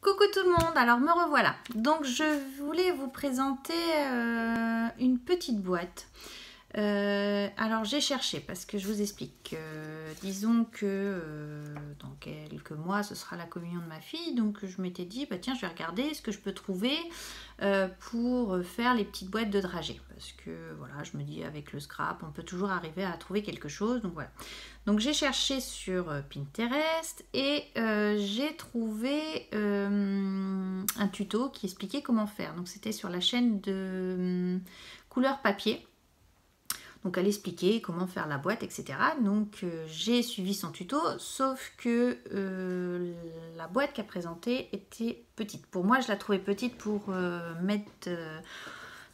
Coucou tout le monde, alors me revoilà. Donc je voulais vous présenter une petite boîte. Alors j'ai cherché parce que je vous explique. Disons que dans quelques mois ce sera la communion de ma fille. Donc je m'étais dit bah tiens je vais regarder ce que je peux trouver pour faire les petites boîtes de dragées. Parce que voilà je me dis avec le scrap on peut toujours arriver à trouver quelque chose. Donc voilà. Donc j'ai cherché sur Pinterest et j'ai trouvé un tuto qui expliquait comment faire. Donc c'était sur la chaîne de Couleur Papier. Donc elle expliquait comment faire la boîte, etc. Donc j'ai suivi son tuto, sauf que la boîte qu'elle présentait était petite. Pour moi je la trouvais petite pour mettre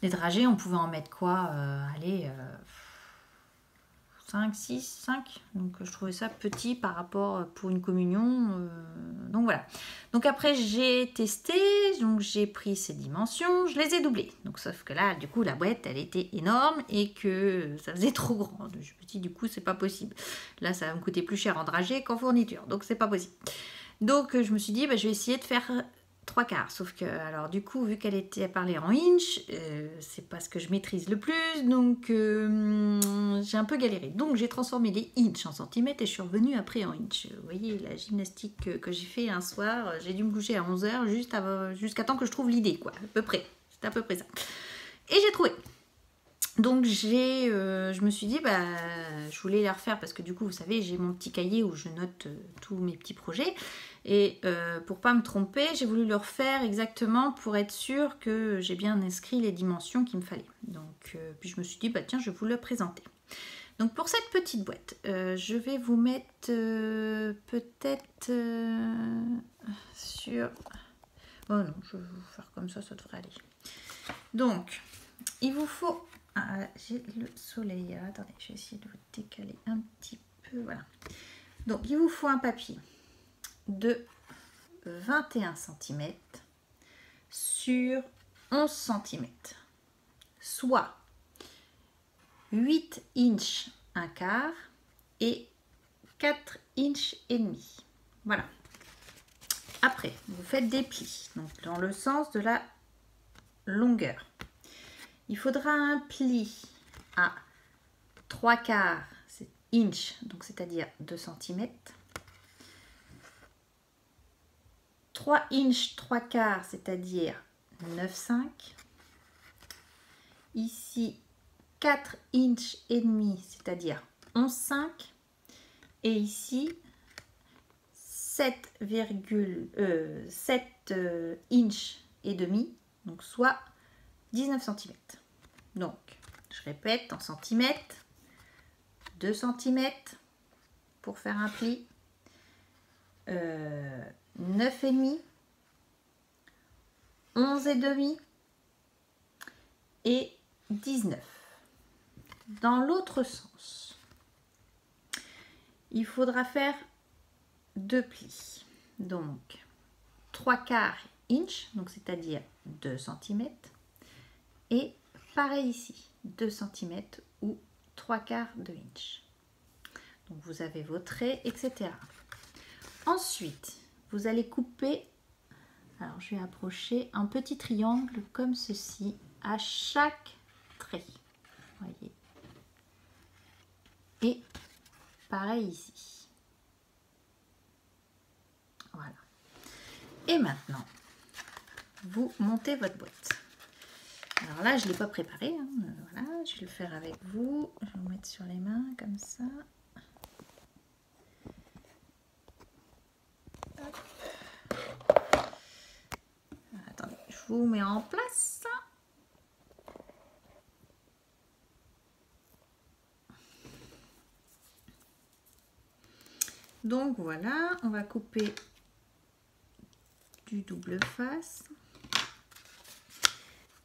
des dragées. On pouvait en mettre quoi allez 5, 6, 5. Donc je trouvais ça petit par rapport pour une communion. Donc voilà. Donc après j'ai testé, donc j'ai pris ces dimensions, je les ai doublées. Donc sauf que là, du coup, la boîte, elle était énorme et que ça faisait trop grand. Je me suis dit, du coup, c'est pas possible. Là, ça va me coûter plus cher en dragée qu'en fourniture. Donc c'est pas possible. Donc je me suis dit, bah, je vais essayer de faire 3/4, sauf que, alors du coup, vu qu'elle était parlée en inch, c'est pas ce que je maîtrise le plus, donc j'ai un peu galéré. Donc j'ai transformé les inch en centimètres et je suis revenue après en inch. Vous voyez, la gymnastique que j'ai fait un soir, j'ai dû me coucher à 11 h jusqu'à temps que je trouve l'idée, quoi, à peu près. C'était à peu près ça. Et j'ai trouvé. Donc je me suis dit, bah, je voulais les refaire parce que du coup, vous savez, j'ai mon petit cahier où je note tous mes petits projets. Et pour pas me tromper, j'ai voulu le refaire exactement pour être sûre que j'ai bien inscrit les dimensions qu'il me fallait. Donc, puis je me suis dit, bah tiens, je vais vous le présenter. Donc pour cette petite boîte, je vais vous mettre peut-être sur... Oh non, je vais vous faire comme ça devrait aller. Donc, il vous faut... Ah, j'ai le soleil. Alors, attendez, je vais essayer de vous décaler un petit peu. Voilà. Donc, il vous faut un papier de 21 cm sur 11 cm, soit 8 inch 1/4 et 4 inch et demi. Voilà. Après, vous faites des plis, donc dans le sens de la longueur. Il faudra un pli à 3/4 inch, donc c'est-à-dire 2 cm. 3 inch 3/4, c'est-à-dire 9,5. Ici, 4 inch et demi, c'est-à-dire 11,5. Et ici, 7 inch et demi, donc soit 19 cm. Donc, je répète en centimètres, 2 cm pour faire un pli, 9,5, 11,5 et 19. Dans l'autre sens, il faudra faire 2 plis. Donc, 3/4 inch, donc c'est-à-dire 2 cm. Et pareil ici, 2 cm ou 3/4 de inch. Donc, vous avez vos traits, etc. Ensuite, vous allez couper, alors je vais approcher, un petit triangle comme ceci à chaque trait. Voyez. Et pareil ici. Voilà. Et maintenant, vous montez votre boîte. Alors là, je ne l'ai pas préparé. Hein. Voilà, je vais le faire avec vous. Je vais vous mettre sur les mains comme ça. Attendez, je vous mets en place. Donc voilà, on va couper du double face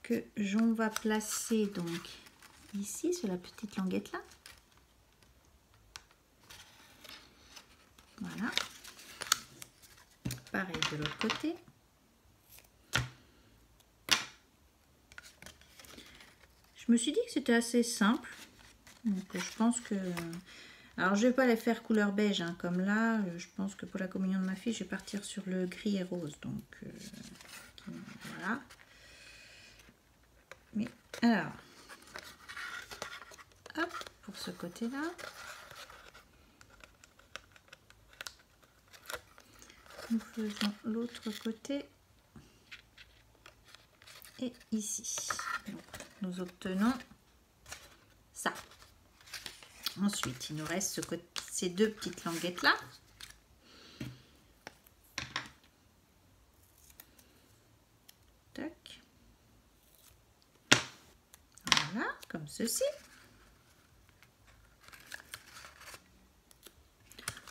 que j'en va placer donc ici sur la petite languette là. Voilà. Pareil de l'autre côté. Je me suis dit que c'était assez simple. Donc je pense que Alors je vais pas les faire couleur beige, hein, comme là, je pense que pour la communion de ma fille, je vais partir sur le gris et rose, donc voilà. Mais alors, hop, pour ce côté-là. Nous faisons l'autre côté et ici. Donc, nous obtenons ça. Ensuite, il nous reste ces deux petites languettes là. Tac. Voilà, comme ceci.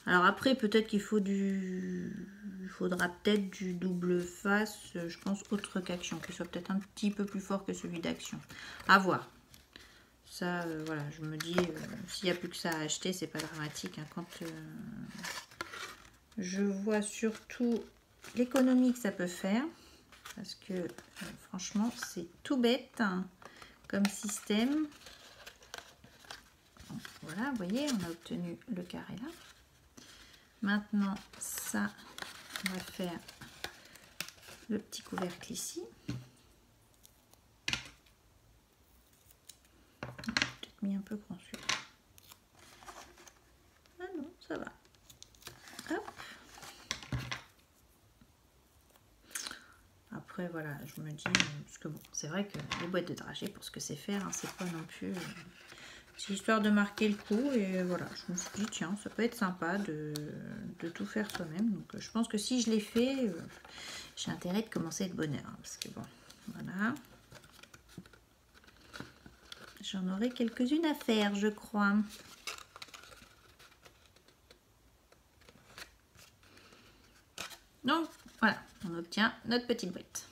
Alors après, peut-être qu'il faut il faudra peut-être du double face, je pense, autre qu'Action, qui soit peut-être un petit peu plus fort que celui d'Action. À voir. Ça, voilà, je me dis, s'il n'y a plus que ça à acheter, c'est pas dramatique. Hein, quand je vois surtout l'économie que ça peut faire, parce que franchement, c'est tout bête hein, comme système. Donc, voilà, vous voyez, on a obtenu le carré là. Maintenant, ça, on va faire le petit couvercle ici. Peut-être mis un peu grand celui-là. Ah non, ça va. Hop. Après, voilà, je me dis, parce que bon, c'est vrai que les boîtes de dragées, pour ce que c'est faire, hein, c'est pas non plus... c'est histoire de marquer le coup et voilà, je me suis dit tiens, ça peut être sympa de tout faire soi-même. Donc je pense que si je l'ai fait, j'ai intérêt de commencer de bonne heure. Hein, parce que bon, voilà. J'en aurai quelques-unes à faire, je crois. Donc voilà, on obtient notre petite boîte.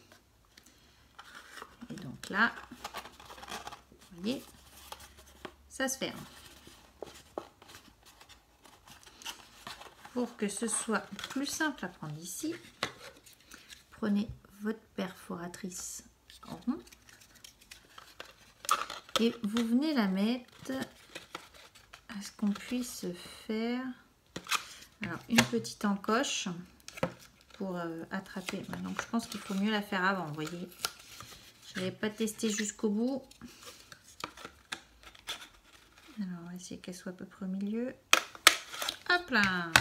Et donc là, vous voyez, ça se ferme. Pour que ce soit plus simple à prendre ici, prenez votre perforatrice en rond et vous venez la mettre à ce qu'on puisse faire alors une petite encoche pour attraper. Donc je pense qu'il faut mieux la faire avant, vous voyez. Je n'avais pas testé jusqu'au bout. Alors on va essayer qu'elle soit à peu près au milieu. Hop là!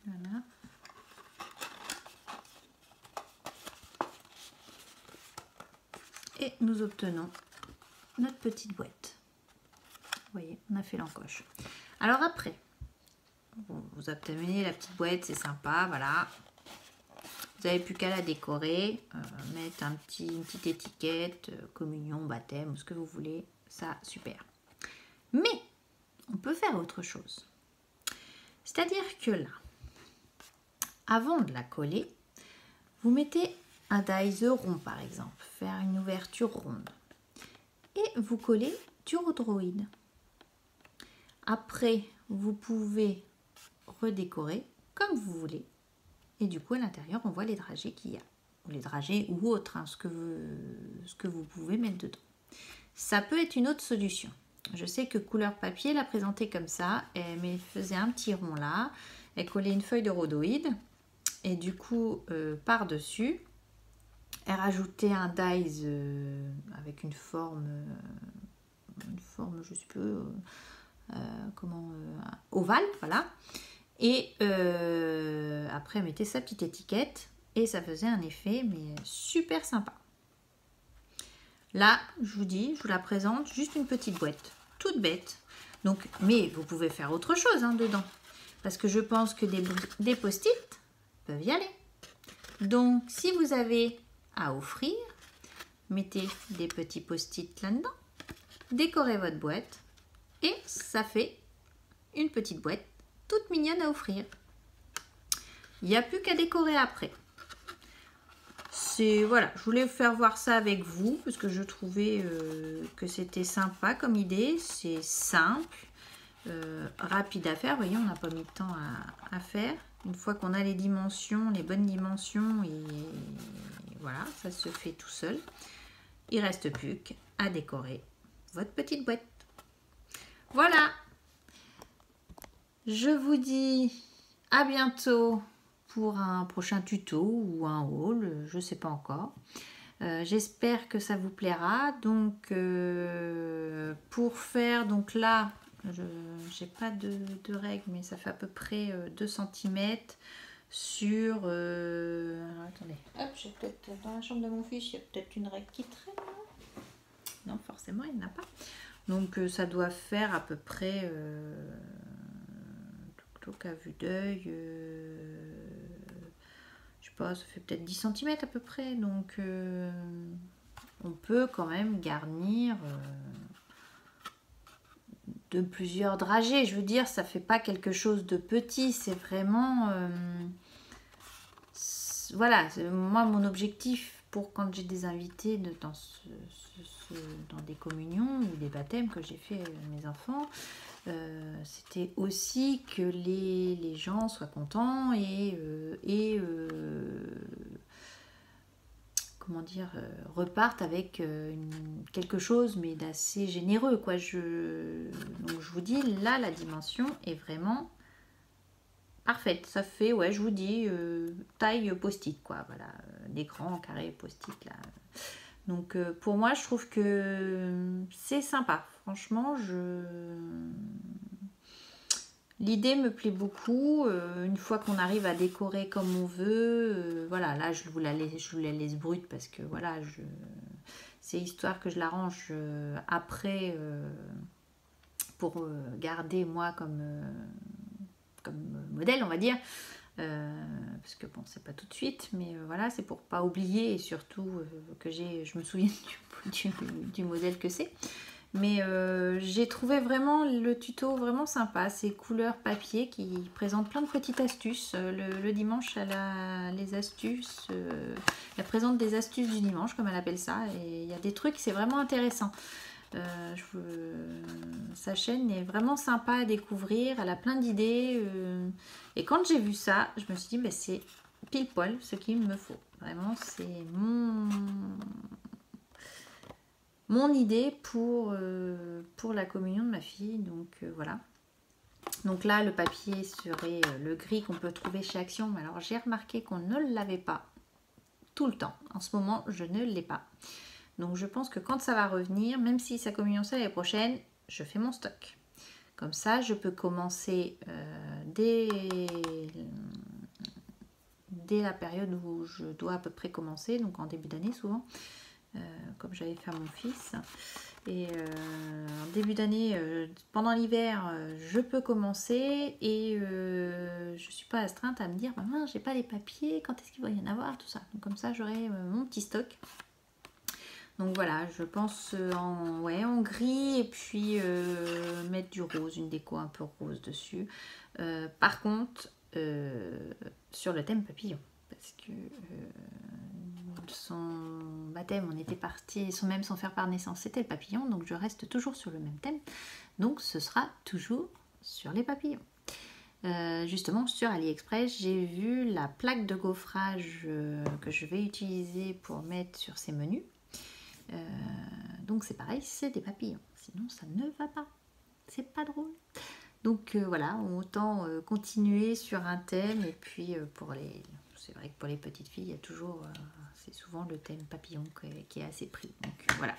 Voilà. Et nous obtenons notre petite boîte. Vous voyez, on a fait l'encoche. Alors après, vous obtenez la petite boîte, c'est sympa, voilà. Vous n'avez plus qu'à la décorer, mettre une petite étiquette, communion, baptême, ce que vous voulez, ça, super. Mais, on peut faire autre chose. C'est-à-dire que là, avant de la coller, vous mettez un dies rond par exemple, faire une ouverture ronde. Et vous collez du rhodroïde. Après, vous pouvez redécorer comme vous voulez. Et du coup, à l'intérieur, on voit les dragées qu'il y a. Ou les dragées ou autres, hein, ce que vous pouvez mettre dedans. Ça peut être une autre solution. Je sais que Couleur Papier l'a présenté comme ça. Elle faisait un petit rond là. Elle collait une feuille de rhodoïde. Et du coup, par-dessus, elle rajoutait un dies avec une forme, je sais plus, ovale, voilà. Et après, elle mettait sa petite étiquette et ça faisait un effet, mais super sympa. Là, je vous dis, je vous la présente, juste une petite boîte, toute bête. Donc, mais vous pouvez faire autre chose hein, dedans, parce que je pense que des post-it peuvent y aller. Donc, si vous avez à offrir, mettez des petits post-it là-dedans, décorez votre boîte et ça fait une petite boîte toute mignonne à offrir. Il n'y a plus qu'à décorer après. Voilà, je voulais vous faire voir ça avec vous parce que je trouvais que c'était sympa comme idée. C'est simple, rapide à faire. Vous voyez, on n'a pas mis de temps à faire. Une fois qu'on a les dimensions, les bonnes dimensions, et voilà, ça se fait tout seul. Il ne reste plus qu'à décorer votre petite boîte. Voilà. Je vous dis à bientôt pour un prochain tuto ou un haul, je ne sais pas encore. J'espère que ça vous plaira. Donc pour faire, donc là, je n'ai pas de règle, mais ça fait à peu près 2 cm sur... alors attendez, hop, j'ai peut-être dans la chambre de mon fils, il y a peut-être une règle qui traîne. Non, forcément, il n'y en a pas. Donc ça doit faire à peu près... donc à vue d'œil, je sais pas, ça fait peut-être 10 cm à peu près, donc on peut quand même garnir de plusieurs dragées. Je veux dire, ça fait pas quelque chose de petit, c'est vraiment voilà, moi mon objectif pour quand j'ai des invités dans des communions ou des baptêmes que j'ai fait avec mes enfants, c'était aussi que les gens soient contents et comment dire, repartent avec quelque chose mais d'assez généreux, quoi. Donc je vous dis, là la dimension est vraiment parfaite. Ça fait, ouais, je vous dis, taille post-it, quoi. Voilà, des grands carrés post-it là. Donc pour moi, je trouve que c'est sympa. Franchement, l'idée me plaît beaucoup. Une fois qu'on arrive à décorer comme on veut, voilà, là je vous la laisse brute parce que voilà, c'est histoire que je l'arrange après pour garder moi comme modèle, on va dire. Parce que bon, c'est pas tout de suite, mais voilà, c'est pour pas oublier et surtout que je me souvienne du modèle que c'est. Mais j'ai trouvé vraiment le tuto vraiment sympa, ces couleurs papier qui présentent plein de petites astuces. Le dimanche, elle a les astuces, elle présente des astuces du dimanche, comme elle appelle ça, et il y a des trucs, c'est vraiment intéressant. Sa chaîne est vraiment sympa à découvrir, elle a plein d'idées et quand j'ai vu ça, je me suis dit bah, c'est pile poil ce qu'il me faut. Vraiment, c'est mon idée pour la communion de ma fille. Donc voilà. Donc là, le papier serait le gris qu'on peut trouver chez Action. Alors j'ai remarqué qu'on ne l'avait pas tout le temps. En ce moment, je ne l'ai pas. Donc je pense que quand ça va revenir, même si sa communion c'est l'année prochaine, je fais mon stock. Comme ça, je peux commencer dès la période où je dois à peu près commencer, donc en début d'année souvent, comme j'avais fait à mon fils. Et en début d'année, pendant l'hiver, je peux commencer et je ne suis pas astreinte à me dire maman, j'ai pas les papiers, quand est-ce qu'il va y en avoir, tout ça. Donc comme ça, j'aurai mon petit stock. Donc voilà, je pense en gris et puis mettre du rose, une déco un peu rose dessus. Par contre, sur le thème papillon, parce que son baptême, on était parti, même sans faire par naissance, c'était le papillon, donc je reste toujours sur le même thème. Donc ce sera toujours sur les papillons. Justement sur AliExpress, j'ai vu la plaque de gaufrage que je vais utiliser pour mettre sur ces menus. Donc c'est pareil, c'est des papillons, sinon ça ne va pas, c'est pas drôle. Donc voilà, autant continuer sur un thème et puis c'est vrai que pour les petites filles, il y a toujours, c'est souvent le thème papillon qui est assez pris. Donc voilà,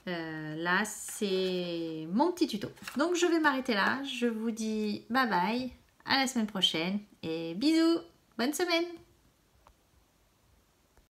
là c'est mon petit tuto. Donc je vais m'arrêter là, je vous dis bye bye, à la semaine prochaine et bisous, bonne semaine.